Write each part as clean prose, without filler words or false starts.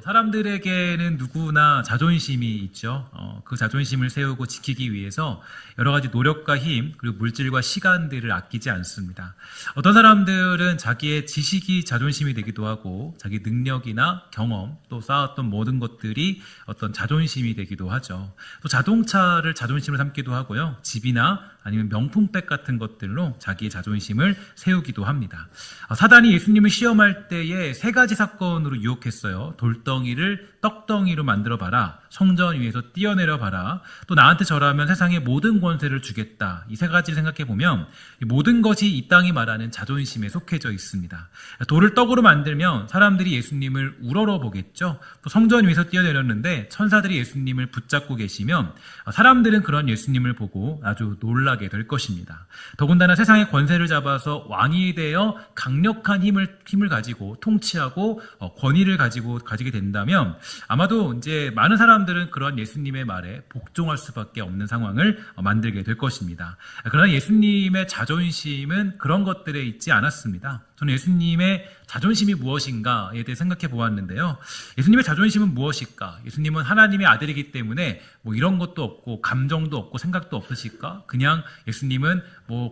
사람들에게는 누구나 자존심이 있죠. 그 자존심을 세우고 지키기 위해서 여러 가지 노력과 힘, 그리고 물질과 시간들을 아끼지 않습니다. 어떤 사람들은 자기의 지식이 자존심이 되기도 하고, 자기 능력이나 경험, 또 쌓았던 모든 것들이 어떤 자존심이 되기도 하죠. 또 자동차를 자존심으로 삼기도 하고요. 집이나 아니면 명품백 같은 것들로 자기의 자존심을 세우기도 합니다. 사단이 예수님을 시험할 때에 세 가지 사건으로 유혹했어요. 돌덩이를 떡덩이로 만들어봐라. 성전 위에서 뛰어내려봐라. 또 나한테 절하면 세상의 모든 권세를 주겠다. 이 세 가지를 생각해보면 모든 것이 이 땅이 말하는 자존심에 속해져 있습니다. 돌을 떡으로 만들면 사람들이 예수님을 우러러 보겠죠. 또 성전 위에서 뛰어내렸는데 천사들이 예수님을 붙잡고 계시면 사람들은 그런 예수님을 보고 아주 놀라게 될 것입니다. 더군다나 세상의 권세를 잡아서 왕이 되어 강력한 힘을 가지고 통치하고 권위를 가지게 된다면 아마도 이제 많은 사람들은 그런 예수님의 말에 복종할 수밖에 없는 상황을 만들게 될 것입니다. 그러나 예수님의 자존심은 그런 것들에 있지 않았습니다. 저는 예수님의 자존심이 무엇인가에 대해 생각해 보았는데요. 예수님의 자존심은 무엇일까? 예수님은 하나님의 아들이기 때문에 뭐 이런 것도 없고 감정도 없고 생각도 없으실까? 그냥 예수님은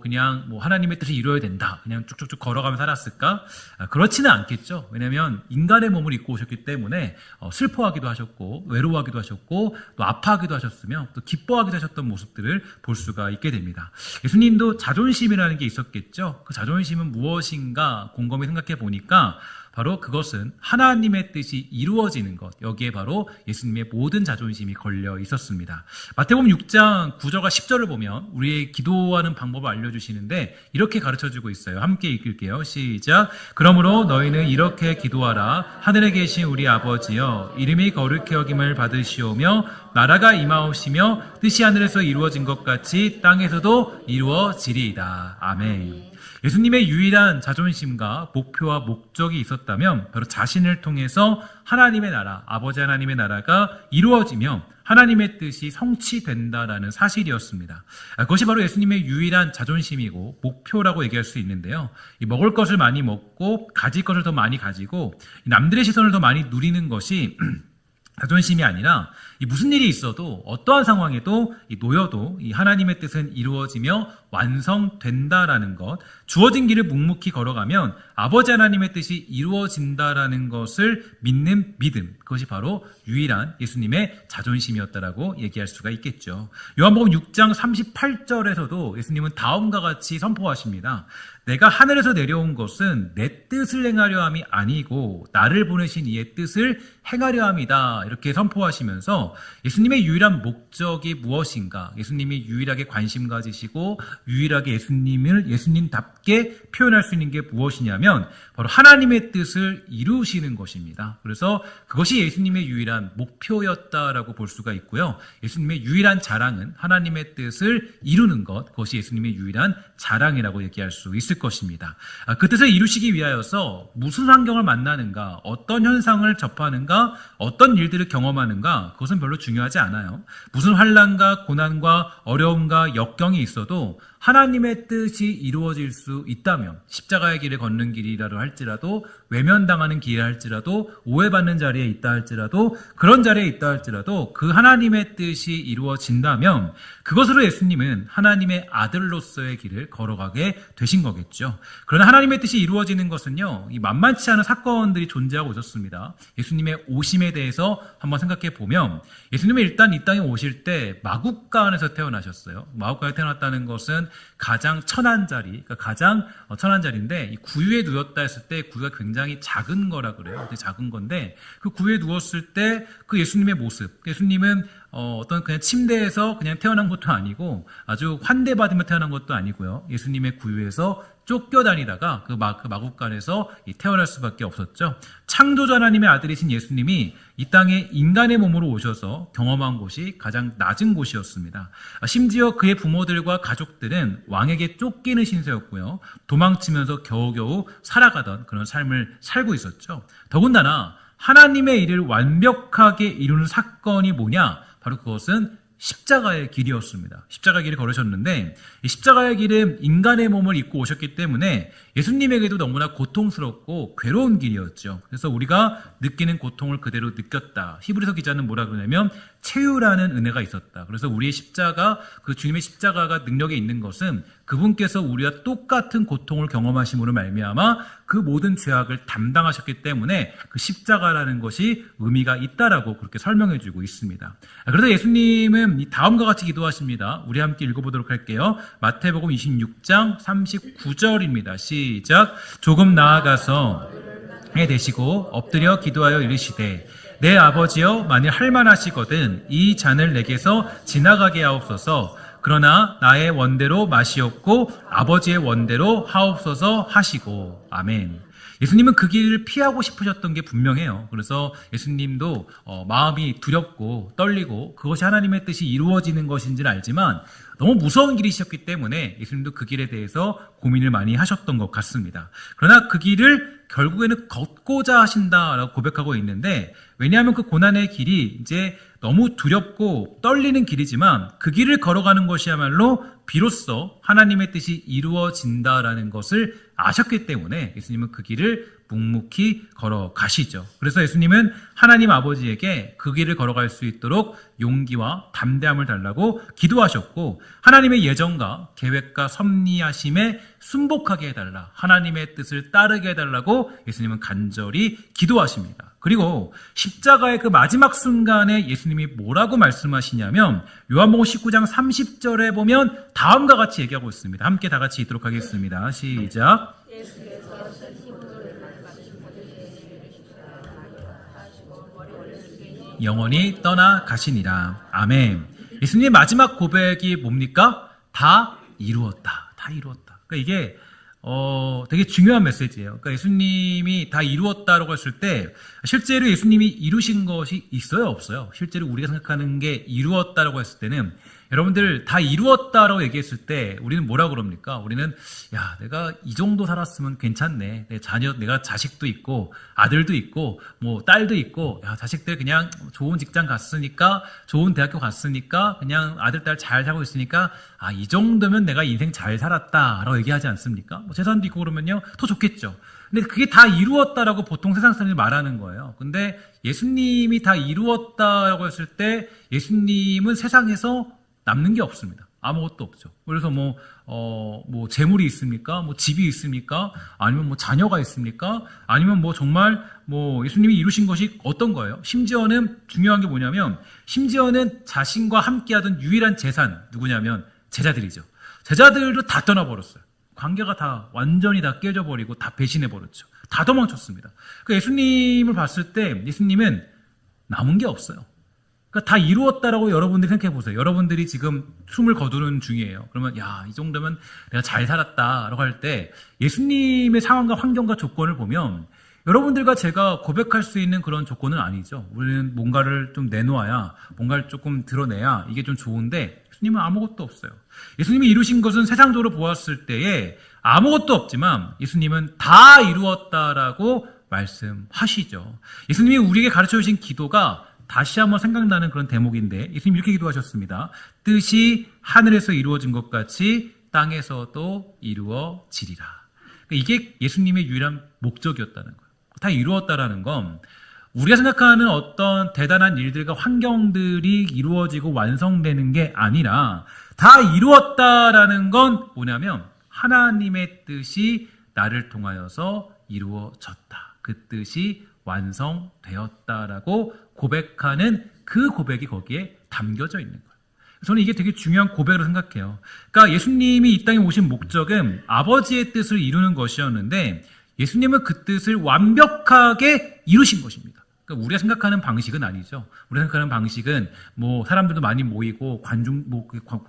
그냥 하나님의 뜻을 이루어야 된다. 그냥 쭉쭉쭉 걸어가며 살았을까? 그렇지는 않겠죠. 왜냐하면 인간의 몸을 입고 오셨기 때문에 슬퍼하기도 하셨고 외로워하기도 하셨고 또 아파하기도 하셨으며 또 기뻐하기도 하셨던 모습들을 볼 수가 있게 됩니다. 예수님도 자존심이라는 게 있었겠죠. 그 자존심은 무엇인가 곰곰이 생각해 보니까 바로 그것은 하나님의 뜻이 이루어지는 것, 여기에 바로 예수님의 모든 자존심이 걸려 있었습니다. 마태복음 6장 9절과 10절을 보면 우리의 기도하는 방법을 알려주시는데 이렇게 가르쳐주고 있어요. 함께 읽을게요. 시작. 그러므로 너희는 이렇게 기도하라. 하늘에 계신 우리 아버지여, 이름이 거룩히 여김을 받으시오며 나라가 임하옵시며 뜻이 하늘에서 이루어진 것 같이 땅에서도 이루어지리이다. 아멘. 예수님의 유일한 자존심과 목표와 목적이 있었다면 바로 자신을 통해서 하나님의 나라, 아버지 하나님의 나라가 이루어지며 하나님의 뜻이 성취된다라는 사실이었습니다. 그것이 바로 예수님의 유일한 자존심이고 목표라고 얘기할 수 있는데요. 먹을 것을 많이 먹고 가질 것을 더 많이 가지고 남들의 시선을 더 많이 누리는 것이 자존심이 아니라 무슨 일이 있어도 어떠한 상황에도 놓여도 하나님의 뜻은 이루어지며 완성된다라는 것, 주어진 길을 묵묵히 걸어가면 아버지 하나님의 뜻이 이루어진다라는 것을 믿는 믿음, 그것이 바로 유일한 예수님의 자존심이었다라고 얘기할 수가 있겠죠. 요한복음 6장 38절에서도 예수님은 다음과 같이 선포하십니다. 내가 하늘에서 내려온 것은 내 뜻을 행하려 함이 아니고 나를 보내신 이의 뜻을 행하려 함이다. 이렇게 선포하시면서 예수님의 유일한 목적이 무엇인가, 예수님이 유일하게 관심 가지시고 유일하게 예수님을 예수님답게 표현할 수 있는 게 무엇이냐면 바로 하나님의 뜻을 이루시는 것입니다. 그래서 그것이 예수님의 유일한 목표였다라고 볼 수가 있고요. 예수님의 유일한 자랑은 하나님의 뜻을 이루는 것, 그것이 예수님의 유일한 자랑이라고 얘기할 수 있을 것입니다. 그 뜻을 이루시기 위하여서 무슨 환경을 만나는가, 어떤 현상을 접하는가, 어떤 일들을 경험하는가, 그것은 별로 중요하지 않아요. 무슨 환난과 고난과 어려움과 역경이 있어도 하나님의 뜻이 이루어질 수 있다면, 십자가의 길을 걷는 길이라도 할지라도, 외면당하는 길이라 할지라도, 오해받는 자리에 있다 할지라도, 그런 자리에 있다 할지라도 그 하나님의 뜻이 이루어진다면 그것으로 예수님은 하나님의 아들로서의 길을 걸어가게 되신 거겠죠. 그러나 하나님의 뜻이 이루어지는 것은요, 이 만만치 않은 사건들이 존재하고 있었습니다. 예수님의 오심에 대해서 한번 생각해 보면 예수님은 일단 이 땅에 오실 때 마국간에서 태어나셨어요. 마국간에 태어났다는 것은 가장 천한 자리, 그러니까 가장 천한 자리인데, 이 구유에 누웠다 했을 때 구유가 굉장히 작은 거라 그래요. 되게 작은 건데 그 구유에 누웠을 때 그 예수님의 모습, 예수님은 어떤 그냥 침대에서 그냥 태어난 것도 아니고 아주 환대받으며 태어난 것도 아니고요. 예수님의 구유에서 쫓겨다니다가 그 마국간에서 태어날 수밖에 없었죠. 창조자 하나님의 아들이신 예수님이 이 땅에 인간의 몸으로 오셔서 경험한 곳이 가장 낮은 곳이었습니다. 심지어 그의 부모들과 가족들은 왕에게 쫓기는 신세였고요. 도망치면서 겨우겨우 살아가던 그런 삶을 살고 있었죠. 더군다나 하나님의 일을 완벽하게 이루는 사건이 뭐냐? 바로 그것은 십자가의 길이었습니다. 십자가의 길을 걸으셨는데 이 십자가의 길은 인간의 몸을 입고 오셨기 때문에 예수님에게도 너무나 고통스럽고 괴로운 길이었죠. 그래서 우리가 느끼는 고통을 그대로 느꼈다. 히브리서 기자는 뭐라 그러냐면 체유라는 은혜가 있었다. 그래서 우리의 십자가, 그 주님의 십자가가 능력에 있는 것은 그분께서 우리와 똑같은 고통을 경험하심으로 말미암아 그 모든 죄악을 담당하셨기 때문에 그 십자가라는 것이 의미가 있다라고 그렇게 설명해주고 있습니다. 그래서 예수님은 다음과 같이 기도하십니다. 우리 함께 읽어보도록 할게요. 마태복음 26장 39절입니다. 시작. 조금 나아가서 되시고 엎드려 기도하여 이르시되 내 아버지여 만일 할만하시거든 이 잔을 내게서 지나가게 하옵소서. 그러나 나의 원대로 마시옵고 아버지의 원대로 하옵소서 하시고. 아멘. 예수님은 그 길을 피하고 싶으셨던 게 분명해요. 그래서 예수님도 마음이 두렵고 떨리고 그것이 하나님의 뜻이 이루어지는 것인지는 알지만 너무 무서운 길이셨기 때문에 예수님도 그 길에 대해서 고민을 많이 하셨던 것 같습니다. 그러나 그 길을 결국에는 걷고자 하신다라고 고백하고 있는데, 왜냐하면 그 고난의 길이 이제 너무 두렵고 떨리는 길이지만 그 길을 걸어가는 것이야말로 비로소 하나님의 뜻이 이루어진다라는 것을 아셨기 때문에 예수님은 그 길을 묵묵히 걸어가시죠. 그래서 예수님은 하나님 아버지에게 그 길을 걸어갈 수 있도록 용기와 담대함을 달라고 기도하셨고, 하나님의 예정과 계획과 섭리하심에 순복하게 해달라, 하나님의 뜻을 따르게 해달라고 예수님은 간절히 기도하십니다. 그리고 십자가의 그 마지막 순간에 예수님이 뭐라고 말씀하시냐면 요한복음 19장 30절에 보면 다음과 같이 얘기하고 있습니다. 함께 다 같이 읽도록 하겠습니다. 시작. 영원히 떠나 가시니라. 아멘. 예수님의 마지막 고백이 뭡니까? 다 이루었다. 다 이루었다. 그러니까 이게 되게 중요한 메시지예요. 그러니까 예수님이 다 이루었다라고 했을 때 실제로 예수님이 이루신 것이 있어요, 없어요? 실제로 우리가 생각하는 게 이루었다라고 했을 때는, 여러분들 다 이루었다라고 얘기했을 때 우리는 뭐라고 그럽니까? 우리는 야, 내가 이 정도 살았으면 괜찮네. 내가 자식도 있고 아들도 있고 뭐 딸도 있고, 야, 자식들 그냥 좋은 직장 갔으니까, 좋은 대학교 갔으니까, 그냥 아들 딸 잘 살고 있으니까 이 정도면 내가 인생 잘 살았다라고 얘기하지 않습니까? 뭐 재산도 있고 그러면요 더 좋겠죠. 근데 그게 다 이루었다라고 보통 세상 사람들이 말하는 거예요. 근데 예수님이 다 이루었다라고 했을 때 예수님은 세상에서 남는 게 없습니다. 아무것도 없죠. 그래서 뭐 재물이 있습니까? 뭐 집이 있습니까? 아니면 뭐 자녀가 있습니까? 아니면 뭐 정말 뭐 예수님이 이루신 것이 어떤 거예요? 심지어는 중요한 게 뭐냐면, 심지어는 자신과 함께하던 유일한 재산 누구냐면 제자들이죠. 제자들도 다 떠나버렸어요. 관계가 다 완전히 다 깨져버리고 다 배신해버렸죠. 다 도망쳤습니다. 그러니까 예수님을 봤을 때 예수님은 남은 게 없어요. 그러니까 다 이루었다라고 여러분들이 생각해 보세요. 여러분들이 지금 숨을 거두는 중이에요. 그러면 야, 이 정도면 내가 잘 살았다라고 할 때 예수님의 상황과 환경과 조건을 보면 여러분들과 제가 고백할 수 있는 그런 조건은 아니죠. 우리는 뭔가를 좀 내놓아야, 뭔가를 조금 드러내야 이게 좀 좋은데, 예수님은 아무것도 없어요. 예수님이 이루신 것은 세상적으로 보았을 때에 아무것도 없지만 예수님은 다 이루었다라고 말씀하시죠. 예수님이 우리에게 가르쳐 주신 기도가 다시 한번 생각나는 그런 대목인데, 예수님 이렇게 기도하셨습니다. 뜻이 하늘에서 이루어진 것 같이 땅에서도 이루어지리라. 이게 예수님의 유일한 목적이었다는 거예요. 다 이루었다라는 건 우리가 생각하는 어떤 대단한 일들과 환경들이 이루어지고 완성되는 게 아니라, 다 이루었다라는 건 뭐냐면 하나님의 뜻이 나를 통하여서 이루어졌다. 그 뜻이 완성되었다라고 고백하는 그 고백이 거기에 담겨져 있는 거예요. 저는 이게 되게 중요한 고백으로 생각해요. 그러니까 예수님이 이 땅에 오신 목적은 아버지의 뜻을 이루는 것이었는데, 예수님은 그 뜻을 완벽하게 이루신 것입니다. 그러니까 우리가 생각하는 방식은 아니죠. 우리가 생각하는 방식은 뭐 사람들도 많이 모이고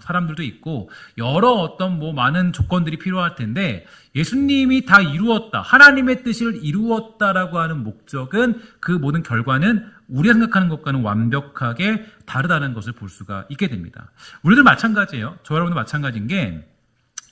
사람들도 있고 여러 어떤 많은 조건들이 필요할 텐데, 예수님이 다 이루었다, 하나님의 뜻을 이루었다라고 하는 목적은, 그 모든 결과는 우리가 생각하는 것과는 완벽하게 다르다는 것을 볼 수가 있게 됩니다. 우리들 마찬가지예요. 저와 여러분도 마찬가지인 게,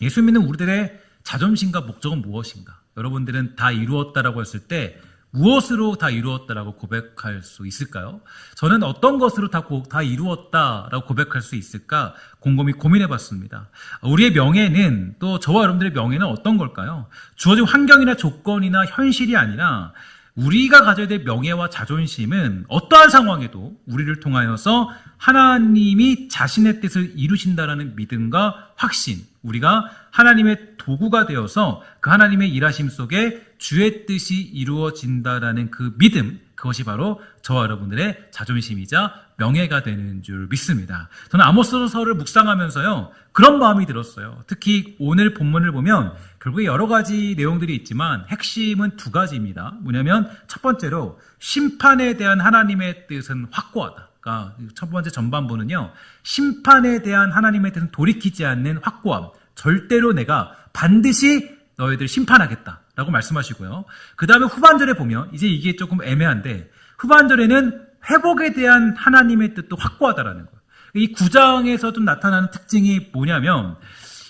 예수 믿는 우리들의 자존심과 목적은 무엇인가? 여러분들은 다 이루었다라고 했을 때 무엇으로 다 이루었다라고 고백할 수 있을까요? 저는 어떤 것으로 다 이루었다라고 고백할 수 있을까 곰곰이 고민해 봤습니다. 우리의 명예는, 또 저와 여러분들의 명예는 어떤 걸까요? 주어진 환경이나 조건이나 현실이 아니라 우리가 가져야 될 명예와 자존심은 어떠한 상황에도 우리를 통하여서 하나님이 자신의 뜻을 이루신다라는 믿음과 확신, 우리가 하나님의 도구가 되어서 그 하나님의 일하심 속에 주의 뜻이 이루어진다라는 그 믿음, 그것이 바로 저와 여러분들의 자존심이자 명예가 되는 줄 믿습니다. 저는 아모스서를 묵상하면서요, 그런 마음이 들었어요. 특히 오늘 본문을 보면 결국에 여러 가지 내용들이 있지만 핵심은 두 가지입니다. 뭐냐면 첫 번째로 심판에 대한 하나님의 뜻은 확고하다. 그러니까 첫 번째 전반부는요, 심판에 대한 하나님의 뜻은 돌이키지 않는 확고함, 절대로 내가 반드시 너희들 심판하겠다 라고 말씀하시고요. 그 다음에 후반절에 보면 이제 이게 조금 애매한데, 후반절에는 회복에 대한 하나님의 뜻도 확고하다라는 거예요. 이 9장에서도 나타나는 특징이 뭐냐면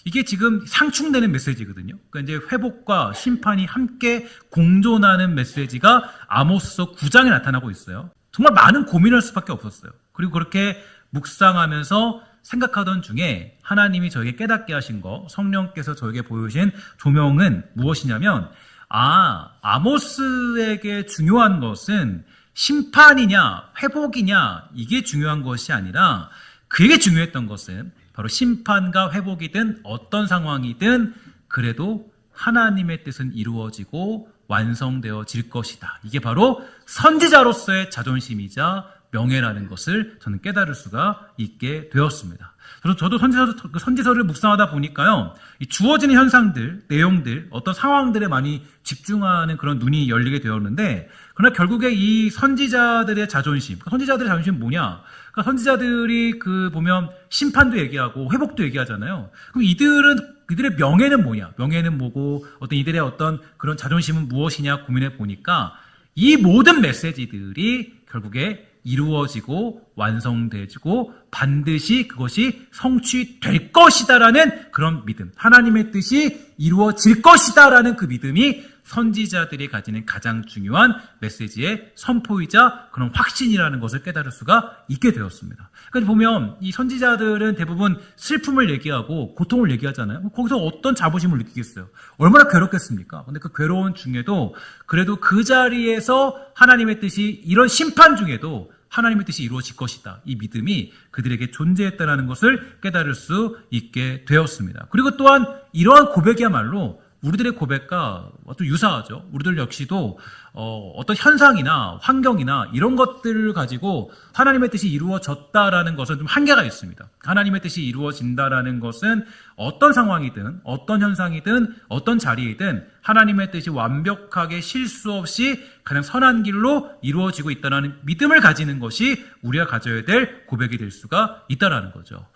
이게 지금 상충되는 메시지거든요. 그러니까 이제 회복과 심판이 함께 공존하는 메시지가 아모스서 9장에 나타나고 있어요. 정말 많은 고민할 수밖에 없었어요. 그리고 그렇게 묵상하면서 생각하던 중에 하나님이 저에게 깨닫게 하신 거, 성령께서 저에게 보여주신 조명은 무엇이냐면, 아모스에게 중요한 것은 심판이냐 회복이냐 이게 중요한 것이 아니라, 그에게 중요했던 것은 바로 심판과 회복이든 어떤 상황이든 그래도 하나님의 뜻은 이루어지고 완성되어질 것이다. 이게 바로 선지자로서의 자존심이자 명예라는 것을 저는 깨달을 수가 있게 되었습니다. 저도 선지서를 묵상하다 보니까요, 이 주어지는 현상들, 내용들, 어떤 상황들에 많이 집중하는 그런 눈이 열리게 되었는데, 그러나 결국에 이 선지자들의 자존심, 선지자들의 자존심은 뭐냐? 그러니까 선지자들이 보면 심판도 얘기하고 회복도 얘기하잖아요. 그럼 이들의 명예는 뭐냐? 명예는 뭐고, 이들의 어떤 그런 자존심은 무엇이냐 고민해 보니까 이 모든 메시지들이 결국에 이루어지고 완성되고 반드시 그것이 성취될 것이다라는 그런 믿음, 하나님의 뜻이 이루어질 것이다라는 그 믿음이 선지자들이 가지는 가장 중요한 메시지의 선포이자 그런 확신이라는 것을 깨달을 수가 있게 되었습니다. 그러니까 보면 이 선지자들은 대부분 슬픔을 얘기하고 고통을 얘기하잖아요. 거기서 어떤 자부심을 느끼겠어요? 얼마나 괴롭겠습니까? 근데 그 괴로운 중에도 그래도 그 자리에서 하나님의 뜻이, 이런 심판 중에도 하나님의 뜻이 이루어질 것이다, 이 믿음이 그들에게 존재했다는 것을 깨달을 수 있게 되었습니다. 그리고 또한 이러한 고백이야말로 우리들의 고백과 또 유사하죠. 우리들 역시도 어떤 현상이나 환경이나 이런 것들을 가지고 하나님의 뜻이 이루어졌다라는 것은 좀 한계가 있습니다. 하나님의 뜻이 이루어진다라는 것은 어떤 상황이든 어떤 현상이든 어떤 자리이든 하나님의 뜻이 완벽하게 실수 없이 가장 선한 길로 이루어지고 있다는 믿음을 가지는 것이 우리가 가져야 될 고백이 될 수가 있다는 거죠.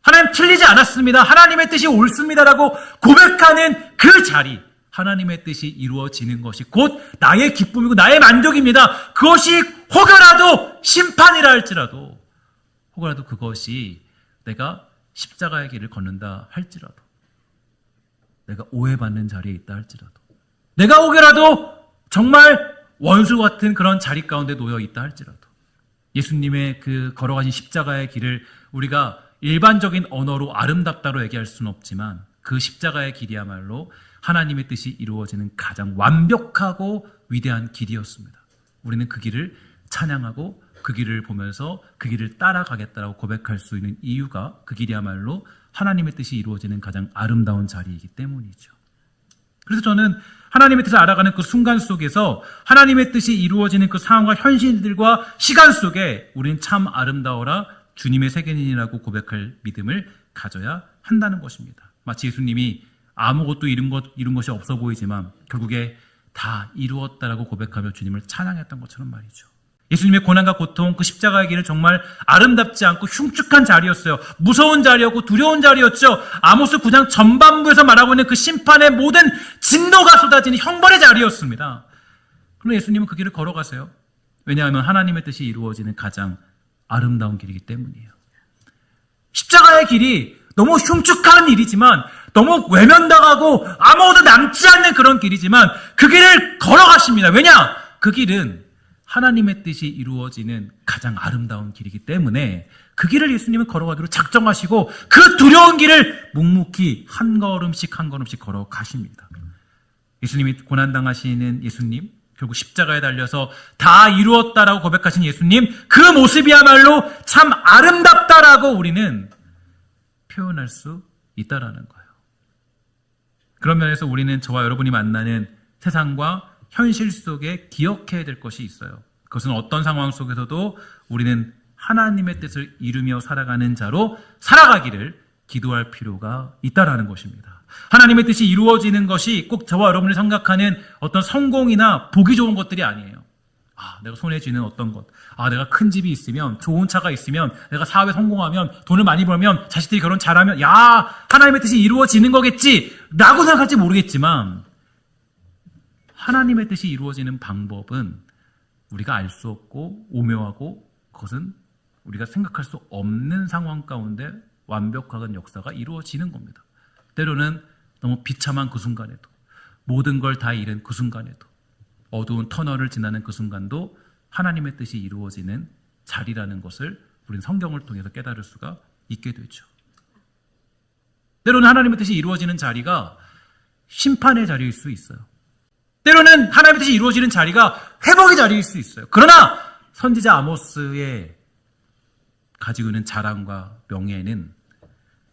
하나님 틀리지 않았습니다, 하나님의 뜻이 옳습니다라고 고백하는 그 자리, 하나님의 뜻이 이루어지는 것이 곧 나의 기쁨이고 나의 만족입니다. 그것이 혹여라도 심판이라 할지라도, 혹여라도 그것이 내가 십자가의 길을 걷는다 할지라도, 내가 오해받는 자리에 있다 할지라도, 내가 혹여라도 정말 원수 같은 그런 자리 가운데 놓여 있다 할지라도, 예수님의 그 걸어가신 십자가의 길을 우리가 일반적인 언어로 아름답다로 얘기할 수는 없지만 그 십자가의 길이야말로 하나님의 뜻이 이루어지는 가장 완벽하고 위대한 길이었습니다. 우리는 그 길을 찬양하고 그 길을 보면서 그 길을 따라가겠다라고 고백할 수 있는 이유가 그 길이야말로 하나님의 뜻이 이루어지는 가장 아름다운 자리이기 때문이죠. 그래서 저는 하나님의 뜻을 알아가는 그 순간 속에서 하나님의 뜻이 이루어지는 그 상황과 현실들과 시간 속에 우리는 참 아름다워라, 주님의 세계인이라고 고백할 믿음을 가져야 한다는 것입니다. 마치 예수님이 아무것도 이룬 것이 없어 보이지만 결국에 다 이루었다라고 고백하며 주님을 찬양했던 것처럼 말이죠. 예수님의 고난과 고통, 그 십자가의 길은 정말 아름답지 않고 흉측한 자리였어요. 무서운 자리였고 두려운 자리였죠. 아모스 9장 전반부에서 말하고 있는 그 심판의 모든 진노가 쏟아지는 형벌의 자리였습니다. 그런데 예수님은 그 길을 걸어가세요. 왜냐하면 하나님의 뜻이 이루어지는 가장 아름다운 길이기 때문이에요. 십자가의 길이 너무 흉측한 일이지만 너무 외면당하고 아무것도 남지 않는 그런 길이지만 그 길을 걸어가십니다. 왜냐? 그 길은 하나님의 뜻이 이루어지는 가장 아름다운 길이기 때문에 그 길을 예수님은 걸어가기로 작정하시고 그 두려운 길을 묵묵히 한 걸음씩 한 걸음씩 걸어가십니다. 예수님이 고난당하시는 예수님, 결국 십자가에 달려서 다 이루었다라고 고백하신 예수님, 그 모습이야말로 참 아름답다라고 우리는 표현할 수 있다라는 거예요. 그런 면에서 우리는 저와 여러분이 만나는 세상과 현실 속에 기억해야 될 것이 있어요. 그것은 어떤 상황 속에서도 우리는 하나님의 뜻을 이루며 살아가는 자로 살아가기를 기도할 필요가 있다라는 것입니다. 하나님의 뜻이 이루어지는 것이 꼭 저와 여러분이 생각하는 어떤 성공이나 보기 좋은 것들이 아니에요. 내가 손에 쥐는 어떤 것, 내가 큰 집이 있으면, 좋은 차가 있으면, 내가 사업에 성공하면, 돈을 많이 벌면, 자식들이 결혼 잘하면, 하나님의 뜻이 이루어지는 거겠지 라고 생각할지 모르겠지만 하나님의 뜻이 이루어지는 방법은 우리가 알 수 없고 오묘하고 그것은 우리가 생각할 수 없는 상황 가운데 완벽한 역사가 이루어지는 겁니다. 때로는 너무 비참한 그 순간에도, 모든 걸 다 잃은 그 순간에도, 어두운 터널을 지나는 그 순간도 하나님의 뜻이 이루어지는 자리라는 것을 우리는 성경을 통해서 깨달을 수가 있게 되죠. 때로는 하나님의 뜻이 이루어지는 자리가 심판의 자리일 수 있어요. 때로는 하나님의 뜻이 이루어지는 자리가 회복의 자리일 수 있어요. 그러나 선지자 아모스의 가지고 있는 자랑과 명예는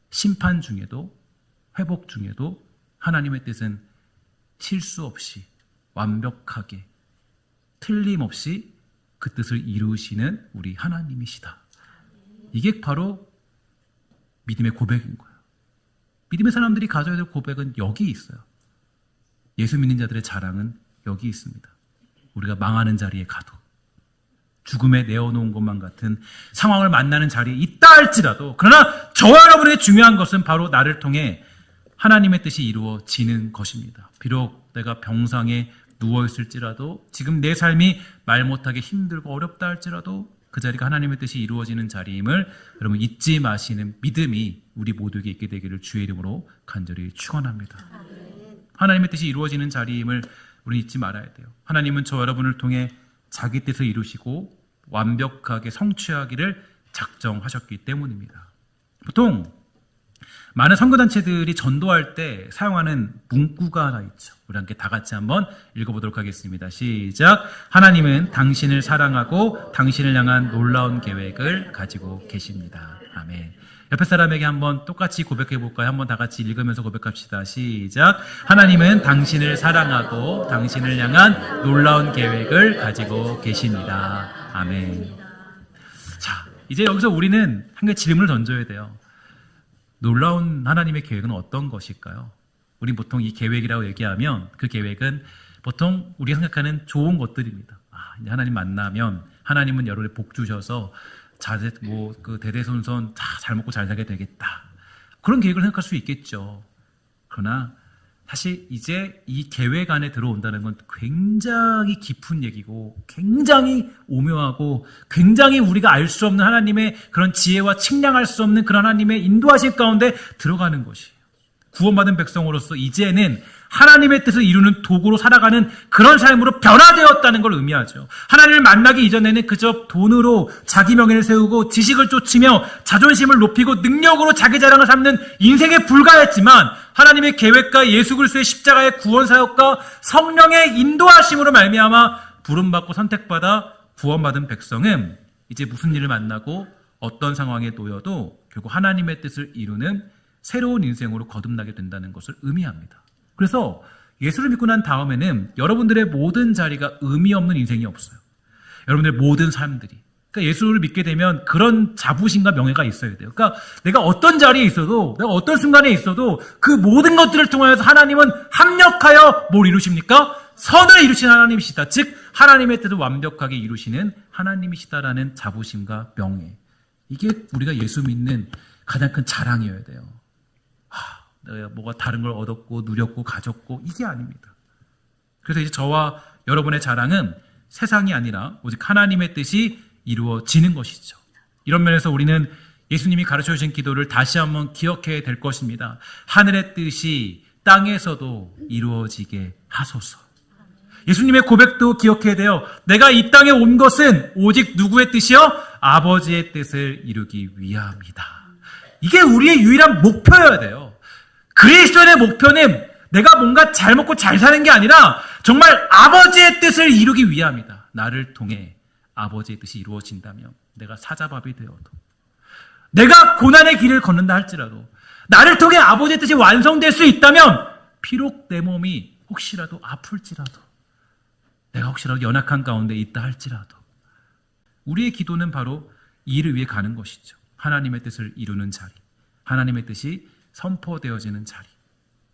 심판 중에도 회복 중에도 하나님의 뜻은 실수 없이 완벽하게 틀림없이 그 뜻을 이루시는 우리 하나님이시다. 이게 바로 믿음의 고백인 거예요. 믿음의 사람들이 가져야 될 고백은 여기 있어요. 예수 믿는 자들의 자랑은 여기 있습니다. 우리가 망하는 자리에 가도, 죽음에 내어놓은 것만 같은 상황을 만나는 자리에 있다 할지라도, 그러나 저와 여러분에게 중요한 것은 바로 나를 통해 하나님의 뜻이 이루어지는 것입니다. 비록 내가 병상에 누워있을지라도, 지금 내 삶이 말 못하게 힘들고 어렵다 할지라도 그 자리가 하나님의 뜻이 이루어지는 자리임을 여러분 잊지 마시는 믿음이 우리 모두에게 있게 되기를 주의 이름으로 간절히 축원합니다. 하나님의 뜻이 이루어지는 자리임을 우리 잊지 말아야 돼요. 하나님은 저 여러분을 통해 자기 뜻을 이루시고 완벽하게 성취하기를 작정하셨기 때문입니다. 보통 많은 선교단체들이 전도할 때 사용하는 문구가 하나 있죠. 우리 함께 다 같이 한번 읽어보도록 하겠습니다. 시작. 하나님은 당신을 사랑하고 당신을 향한 놀라운 계획을 가지고 계십니다. 아멘. 옆에 사람에게 한번 똑같이 고백해 볼까요? 한번 다 같이 읽으면서 고백합시다. 시작. 하나님은 당신을 사랑하고 당신을 향한 놀라운 계획을 가지고 계십니다. 아멘. 자, 이제 여기서 우리는 한 가지 질문을 던져야 돼요. 놀라운 하나님의 계획은 어떤 것일까요? 우리 보통 이 계획이라고 얘기하면 그 계획은 보통 우리가 생각하는 좋은 것들입니다. 이제 하나님 만나면 하나님은 여러분의 복 주셔서 그 대대손손 잘 먹고 잘 살게 되겠다. 그런 계획을 생각할 수 있겠죠. 그러나 사실 이제 이 계획 안에 들어온다는 건 굉장히 깊은 얘기고 굉장히 오묘하고 굉장히 우리가 알 수 없는 하나님의 그런 지혜와 측량할 수 없는 그런 하나님의 인도하실 가운데 들어가는 것이에요. 구원받은 백성으로서 이제는 하나님의 뜻을 이루는 도구로 살아가는 그런 삶으로 변화되었다는 걸 의미하죠. 하나님을 만나기 이전에는 그저 돈으로 자기 명예를 세우고 지식을 쫓으며 자존심을 높이고 능력으로 자기 자랑을 삼는 인생에 불과했지만 하나님의 계획과 예수 그리스도의 십자가의 구원 사역과 성령의 인도하심으로 말미암아 부름받고 선택받아 구원받은 백성은 이제 무슨 일을 만나고 어떤 상황에 놓여도 결국 하나님의 뜻을 이루는 새로운 인생으로 거듭나게 된다는 것을 의미합니다. 그래서 예수를 믿고 난 다음에는 여러분들의 모든 자리가 의미 없는 인생이 없어요. 여러분들의 모든 삶들이. 그러니까 예수를 믿게 되면 그런 자부심과 명예가 있어야 돼요. 그러니까 내가 어떤 자리에 있어도, 내가 어떤 순간에 있어도 그 모든 것들을 통하여서 하나님은 합력하여 뭘 이루십니까? 선을 이루시는 하나님이시다. 즉 하나님의 뜻을 완벽하게 이루시는 하나님이시다라는 자부심과 명예. 이게 우리가 예수 믿는 가장 큰 자랑이어야 돼요. 내가 뭐가 다른 걸 얻었고 누렸고 가졌고 이게 아닙니다. 그래서 이제 저와 여러분의 자랑은 세상이 아니라 오직 하나님의 뜻이 이루어지는 것이죠. 이런 면에서 우리는 예수님이 가르쳐 주신 기도를 다시 한번 기억해야 될 것입니다. 하늘의 뜻이 땅에서도 이루어지게 하소서. 예수님의 고백도 기억해야 돼요. 내가 이 땅에 온 것은 오직 누구의 뜻이요? 아버지의 뜻을 이루기 위함이다. 이게 우리의 유일한 목표여야 돼요. 그리스도인의 목표는 내가 뭔가 잘 먹고 잘 사는 게 아니라 정말 아버지의 뜻을 이루기 위함이다. 나를 통해 아버지의 뜻이 이루어진다면 내가 사자밥이 되어도, 내가 고난의 길을 걷는다 할지라도, 나를 통해 아버지의 뜻이 완성될 수 있다면 비록 내 몸이 혹시라도 아플지라도, 내가 혹시라도 연약한 가운데 있다 할지라도, 우리의 기도는 바로 이 일을 위해 가는 것이죠. 하나님의 뜻을 이루는 자리, 하나님의 뜻이 선포되어지는 자리,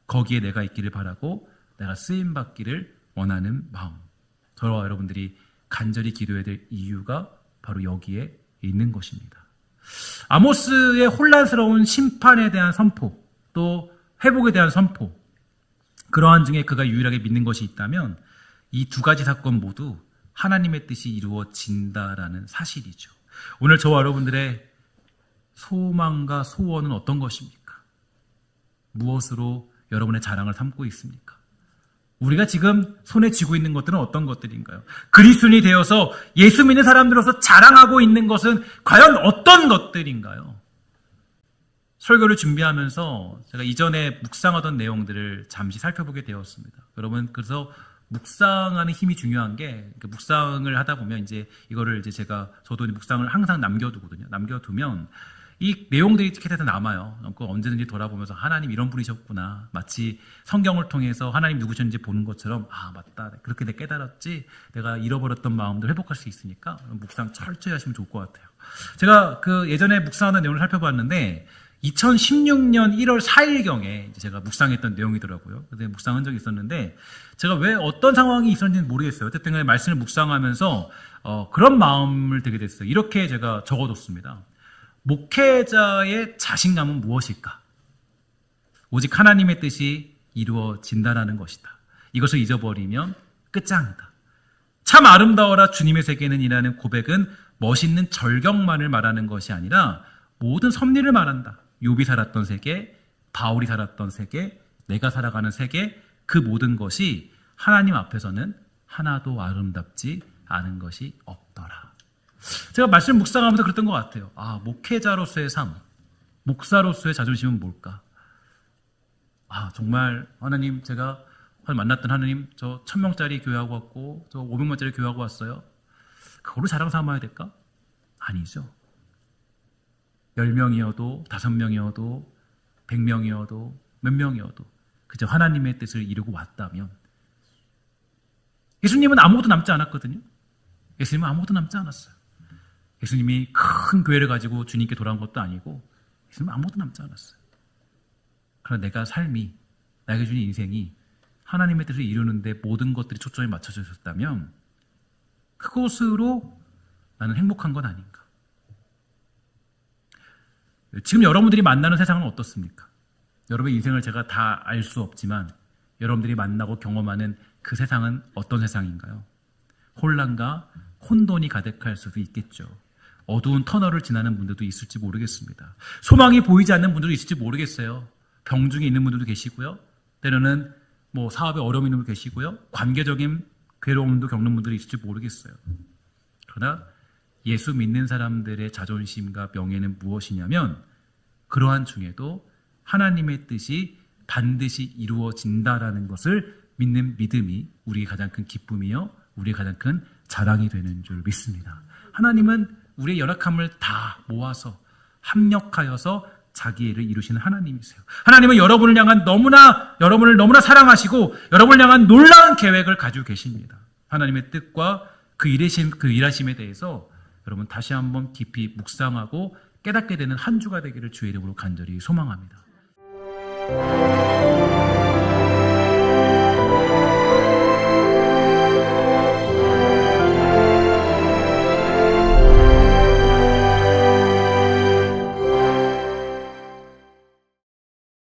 거기에 내가 있기를 바라고 내가 쓰임받기를 원하는 마음, 저와 여러분들이 간절히 기도해야 될 이유가 바로 여기에 있는 것입니다. 아모스의 혼란스러운 심판에 대한 선포, 또 회복에 대한 선포, 그러한 중에 그가 유일하게 믿는 것이 있다면 이 두 가지 사건 모두 하나님의 뜻이 이루어진다라는 사실이죠. 오늘 저와 여러분들의 소망과 소원은 어떤 것입니까? 무엇으로 여러분의 자랑을 삼고 있습니까? 우리가 지금 손에 쥐고 있는 것들은 어떤 것들인가요? 그리스도인이 되어서 예수 믿는 사람들로서 자랑하고 있는 것은 과연 어떤 것들인가요? 설교를 준비하면서 제가 이전에 묵상하던 내용들을 잠시 살펴보게 되었습니다. 여러분, 그래서 묵상하는 힘이 중요한 게, 묵상을 하다 보면 이거를 저도 묵상을 항상 남겨두거든요. 남겨두면 이 내용들이 티켓에서 남아요. 언제든지 돌아보면서 하나님 이런 분이셨구나. 마치 성경을 통해서 하나님 누구셨는지 보는 것처럼, 아, 맞다. 그렇게 내가 깨달았지. 내가 잃어버렸던 마음들 회복할 수 있으니까 묵상 철저히 하시면 좋을 것 같아요. 제가 예전에 묵상하는 내용을 살펴봤는데 2016년 1월 4일경에 제가 묵상했던 내용이더라고요. 그때 묵상한 적이 있었는데 제가 왜 어떤 상황이 있었는지는 모르겠어요. 어쨌든 간에 말씀을 묵상하면서 그런 마음을 들게 됐어요. 이렇게 제가 적어뒀습니다. 목회자의 자신감은 무엇일까? 오직 하나님의 뜻이 이루어진다라는 것이다. 이것을 잊어버리면 끝장이다. 참 아름다워라 주님의 세계는 이라는 고백은 멋있는 절경만을 말하는 것이 아니라 모든 섭리를 말한다. 욥이 살았던 세계, 바울이 살았던 세계, 내가 살아가는 세계, 그 모든 것이 하나님 앞에서는 하나도 아름답지 않은 것이 없더라. 제가 말씀 묵상하면서 그랬던 것 같아요. 아, 목회자로서의 삶, 목사로서의 자존심은 뭘까? 아, 정말 하나님, 제가 만났던 하나님, 저 1000명짜리 교회하고 왔고 저 500명짜리 교회하고 왔어요. 그걸로 자랑 삼아야 될까? 아니죠. 10명이어도 5명이어도 100명이어도 몇 명이어도 그저 하나님의 뜻을 이루고 왔다면, 예수님은 아무것도 남지 않았거든요. 예수님은 아무것도 남지 않았어요. 예수님이 큰 교회를 가지고 주님께 돌아온 것도 아니고 예수님은 아무것도 남지 않았어요. 그러나 내가 삶이, 나에게 주는 인생이 하나님의 뜻을 이루는데 모든 것들이 초점이 맞춰져 있었다면 그것으로 나는 행복한 건 아닌가. 지금 여러분들이 만나는 세상은 어떻습니까? 여러분의 인생을 제가 다 알 수 없지만 여러분들이 만나고 경험하는 그 세상은 어떤 세상인가요? 혼란과 혼돈이 가득할 수도 있겠죠. 어두운 터널을 지나는 분들도 있을지 모르겠습니다. 소망이 보이지 않는 분들도 있을지 모르겠어요. 병중에 있는 분들도 계시고요. 때로는 사업에 어려움이 있는 분도 계시고요. 관계적인 괴로움도 겪는 분들이 있을지 모르겠어요. 그러나 예수 믿는 사람들의 자존심과 명예는 무엇이냐면 그러한 중에도 하나님의 뜻이 반드시 이루어진다라는 것을 믿는 믿음이 우리의 가장 큰 기쁨이요, 우리의 가장 큰 자랑이 되는 줄 믿습니다. 하나님은 우리의 연약함을 다 모아서 합력하여서 자기 일을 이루시는 하나님이세요. 하나님은 여러분을 너무나 사랑하시고 여러분을 향한 놀라운 계획을 가지고 계십니다. 하나님의 뜻과 그 일하심에 대해서 여러분 다시 한번 깊이 묵상하고 깨닫게 되는 한 주가 되기를 주의 이름으로 간절히 소망합니다.